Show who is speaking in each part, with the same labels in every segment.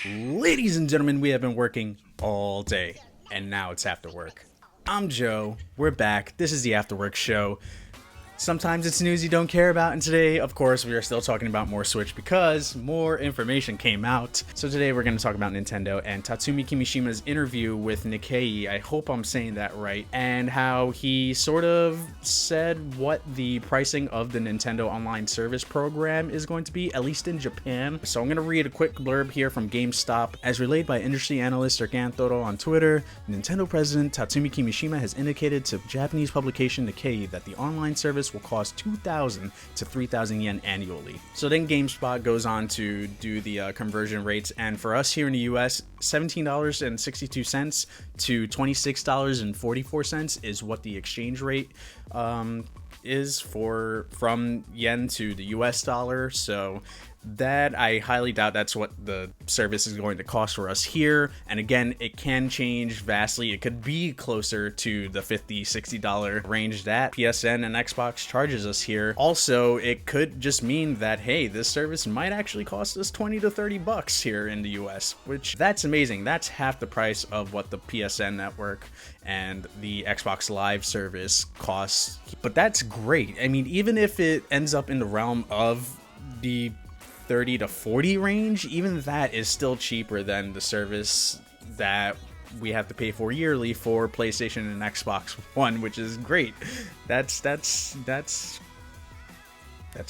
Speaker 1: Ladies and gentlemen, we have been working all day, and now it's after work. I'm Joe. We're back. This is the After Work Show. Sometimes it's news you don't care about, and today, of course, we are still talking about more Switch because more information came out. So today we're going to talk about Nintendo and Tatsumi Kimishima's interview with Nikkei, I hope I'm saying that right, and how he sort of said what the pricing of the Nintendo Online Service program is going to be, at least in Japan. So I'm going to read a quick blurb here from GameSpot. As relayed by industry analyst Ergantoro on Twitter, Nintendo president Tatsumi Kimishima has indicated to Japanese publication Nikkei that the online service will cost 2,000 to 3,000 yen annually. So then GameSpot goes on to do the conversion rates, and for us here in the US, $17.62 to $26.44 is what the exchange rate is from yen to the US dollar. So that, I highly doubt that's what the service is going to cost for us here. And again, it can change vastly. It could be closer to the $50, $60 range that PSN and Xbox charges us here. Also, it could just mean that, hey, this service might actually cost us 20 to 30 bucks here in the US, which that's amazing. That's half the price of what the PSN network and the Xbox Live service costs. But that's great. I mean, even if it ends up in the realm of the 30 to 40 range, even that is still cheaper than the service that we have to pay for yearly for PlayStation and Xbox One, which is great. That's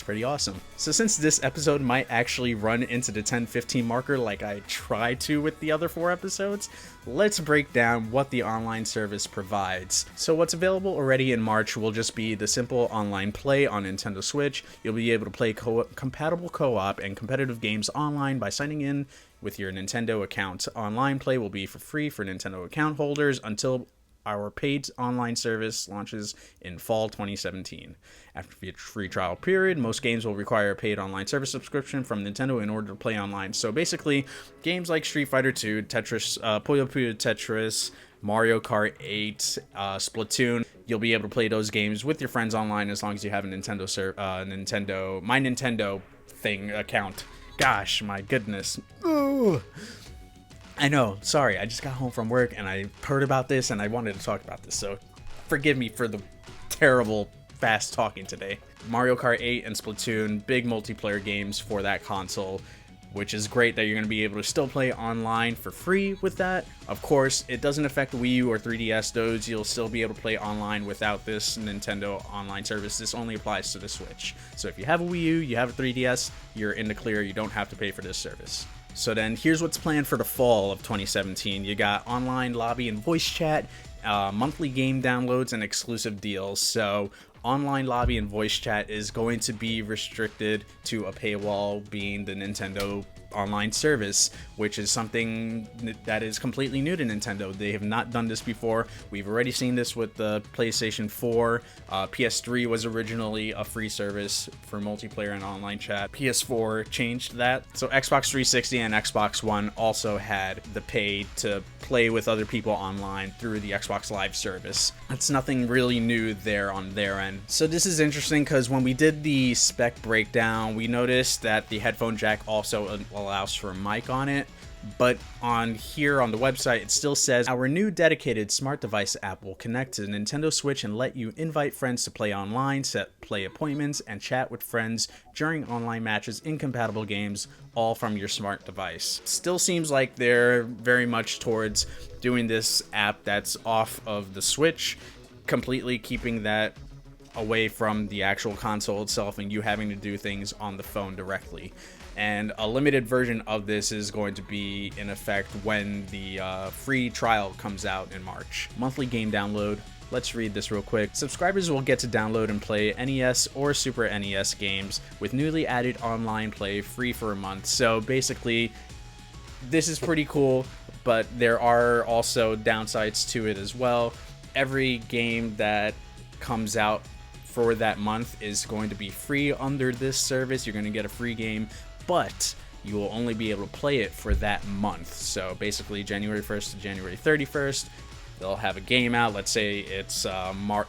Speaker 1: pretty awesome. So since this episode might actually run into the 10-15 marker like I tried to with the other 4 episodes, let's break down what the online service provides. So what's available already in March will just be the simple online play on Nintendo Switch. You'll be able to play compatible co-op and competitive games online by signing in with your Nintendo account. Online play will be for free for Nintendo account holders until our paid online service launches in fall 2017. After the free trial period, most games will require a paid online service subscription from Nintendo in order to play online. So basically, games like Street Fighter 2, Tetris, Puyo Puyo Tetris, Mario Kart 8, Splatoon, you'll be able to play those games with your friends online as long as you have a Nintendo My Nintendo thing account. Gosh, my goodness. Ooh. I know, sorry, I just got home from work and I heard about this and I wanted to talk about this, so forgive me for the terrible fast talking today. Mario Kart 8 and Splatoon, big multiplayer games for that console, which is great that you're going to be able to still play online for free with that. Of course, it doesn't affect the Wii U or 3DS, those you'll still be able to play online without this Nintendo online service. This only applies to the Switch. So if you have a Wii U, you have a 3DS, you're in the clear, you don't have to pay for this service. So then here's what's planned for the fall of 2017. You got online lobby and voice chat, monthly game downloads, and exclusive deals. So online lobby and voice chat is going to be restricted to a paywall, being the Nintendo online service, which is something that is completely new to Nintendo. They have not done this before. We've already seen this with the PlayStation 4. PS3 was originally a free service for multiplayer and online chat. PS4 changed that. So Xbox 360 and Xbox One also had the pay to play with other people online through the Xbox Live service. It's nothing really new there on their end. So this is interesting because when we did the spec breakdown, we noticed that the headphone jack also allows for a mic on it, but on here on the website it still says our new dedicated smart device app will connect to the Nintendo Switch and let you invite friends to play online, set play appointments, and chat with friends during online matches in compatible games, all from your smart device. Still seems like they're very much towards doing this app that's off of the Switch, completely keeping that away from the actual console itself and you having to do things on the phone directly. And a limited version of this is going to be in effect when the free trial comes out in March. Monthly game download. Let's read this real quick. Subscribers will get to download and play NES or Super NES games with newly added online play free for a month. So basically, this is pretty cool, but there are also downsides to it as well. Every game that comes out for that month is going to be free under this service. You're going to get a free game, but you will only be able to play it for that month. So basically January 1st to January 31st, they'll have a game out. Let's say it's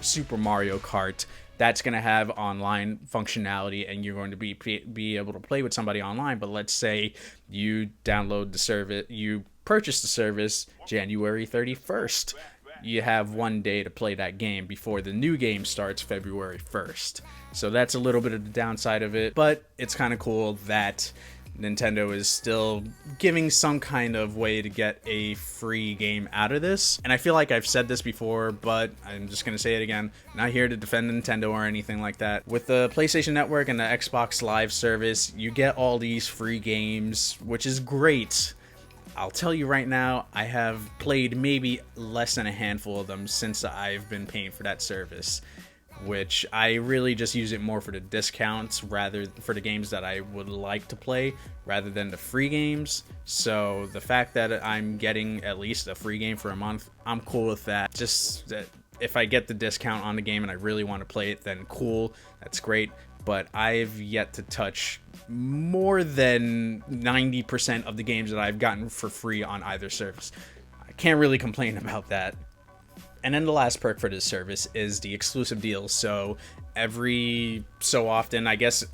Speaker 1: Super Mario Kart that's going to have online functionality and you're going to be able to play with somebody online. But let's say you download the service, you purchase the service January 31st. You have 1 day to play that game before the new game starts February 1st. So that's a little bit of the downside of it, but it's kind of cool that Nintendo is still giving some kind of way to get a free game out of this. And I feel like I've said this before, but I'm just going to say it again. Not here to defend Nintendo or anything like that. With the PlayStation Network and the Xbox Live service, you get all these free games, which is great. I'll tell you right now, I have played maybe less than a handful of them since I've been paying for that service, which I really just use it more for the discounts rather for the games that I would like to play rather than the free games. So the fact that I'm getting at least a free game for a month, I'm cool with that. Just if I get the discount on the game and I really want to play it, then cool, that's great. But I've yet to touch more than 90% of the games that I've gotten for free on either service. I can't really complain about that. And then the last perk for this service is the exclusive deals. So every so often, I guess,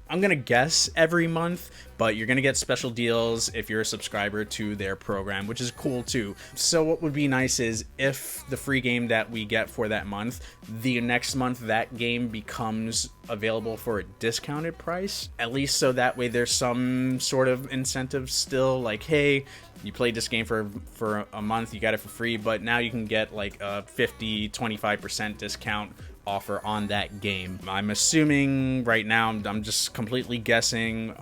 Speaker 1: I'm going to guess every month, but you're going to get special deals if you're a subscriber to their program, which is cool too. So what would be nice is if the free game that we get for that month, the next month that game becomes available for a discounted price, at least so that way there's some sort of incentive still, like, hey, you played this game for a month, you got it for free, but now you can get like a 50-25% discount offer on that game. I'm assuming right now, I'm just completely guessing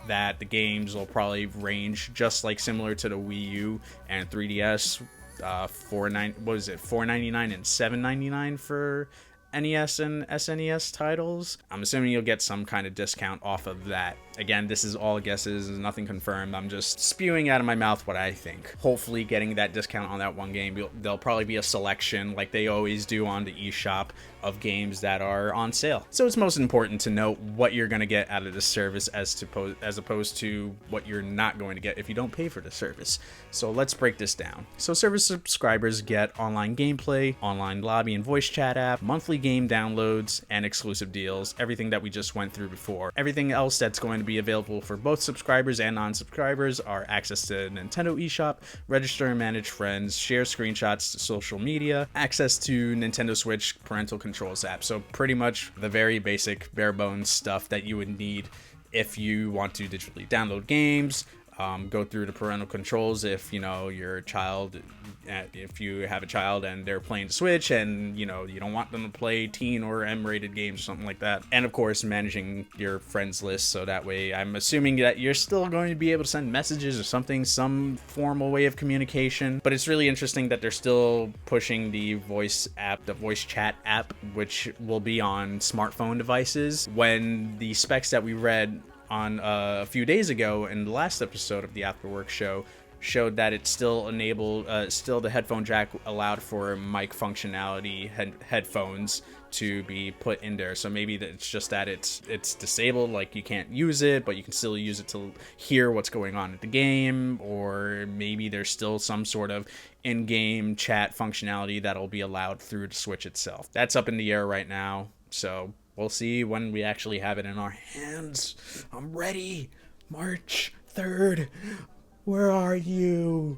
Speaker 1: that the games will probably range just like similar to the Wii U and 3DS. $4.99 and $7.99 for NES and SNES titles. I'm assuming you'll get some kind of discount off of that. Again, this is all guesses, nothing confirmed. I'm just spewing out of my mouth what I think. Hopefully getting that discount on that one game, there'll probably be a selection like they always do on the eShop of games that are on sale. So it's most important to know what you're going to get out of this service as opposed to what you're not going to get if you don't pay for the service. So let's break this down. So service subscribers get online gameplay, online lobby and voice chat app, monthly game downloads, and exclusive deals, everything that we just went through before. Everything else that's going to be available for both subscribers and non-subscribers are access to Nintendo eShop, register and manage friends, share screenshots to social media, access to Nintendo Switch parental controls app. So pretty much the very basic bare bones stuff that you would need if you want to digitally download games, go through the parental controls if you know your child, if you have a child and they're playing Switch and you know you don't want them to play teen or M-rated games or something like that. And of course managing your friends list, so that way I'm assuming that you're still going to be able to send messages or something, some formal way of communication. But it's really interesting that they're still pushing the voice app, the voice chat app, which will be on smartphone devices, when the specs that we read on a few days ago in the last episode of the Afterwork show showed that it still enabled, still the headphone jack allowed for mic functionality headphones to be put in there. So maybe it's just that it's disabled, like you can't use it, but you can still use it to hear what's going on at the game, or maybe there's still some sort of in-game chat functionality that'll be allowed through the Switch itself. That's up in the air right now, so we'll see when we actually have it in our hands. I'm ready. March 3rd. Where are you?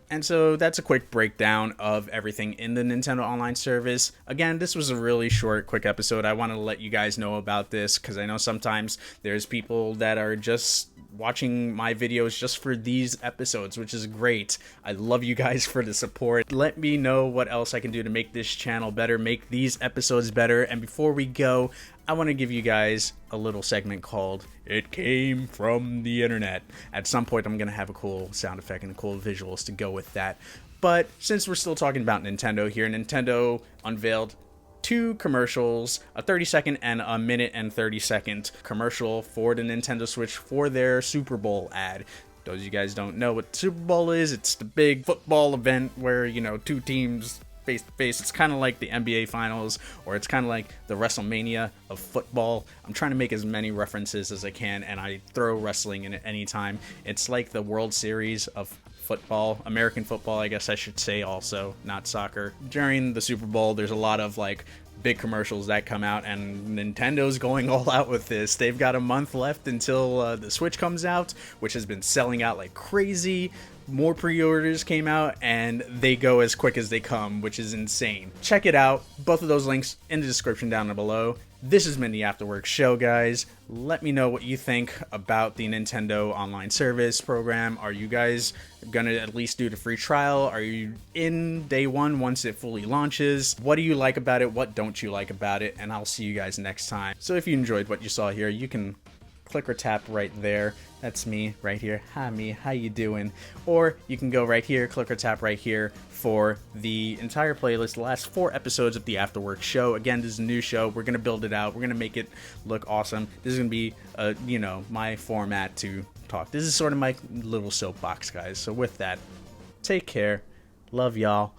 Speaker 1: And so that's a quick breakdown of everything in the Nintendo Online service. Again, this was a really short, quick episode. I wanted to let you guys know about this because I know sometimes there's people that are just watching my videos just for these episodes, which is great. I love you guys for the support. Let me know what else I can do to make this channel better, make these episodes better. And before we go, I want to give you guys a little segment called It Came From the Internet. At some point, I'm going to have a cool sound effect and cool visuals to go with that. But since we're still talking about Nintendo here, Nintendo unveiled 2 commercials, a 30-second and a minute and 30-second commercial for the Nintendo Switch for their Super Bowl ad. Those of you guys don't know what Super Bowl is, it's the big football event where, you know, 2 teams face to face. It's kind of like the NBA Finals, or it's kind of like the WrestleMania of football. I'm trying to make as many references as I can, and I throw wrestling in it anytime. It's like the World Series of football, American football, I guess I should say, also, not soccer. During the Super Bowl, there's a lot of like big commercials that come out, and Nintendo's going all out with this. They've got a month left until the Switch comes out, which has been selling out like crazy. More pre-orders came out, and they go as quick as they come, which is insane. Check it out. Both of those links in the description down below. This has been the Afterwork Show, guys. Let me know what you think about the Nintendo online service program. Are you guys gonna at least do the free trial? Are you in day one once it fully launches? What do you like about it? What don't you like about it? And I'll see you guys next time. So if you enjoyed what you saw here, you can click or tap right there. That's me right here. Hi, me. How you doing? Or you can go right here, click or tap right here for the entire playlist, the last 4 episodes of the Afterwork Show. Again, this is a new show. We're gonna build it out. We're gonna make it look awesome. This is gonna be, my format to talk. This is sort of my little soapbox, guys. So with that, take care. Love y'all.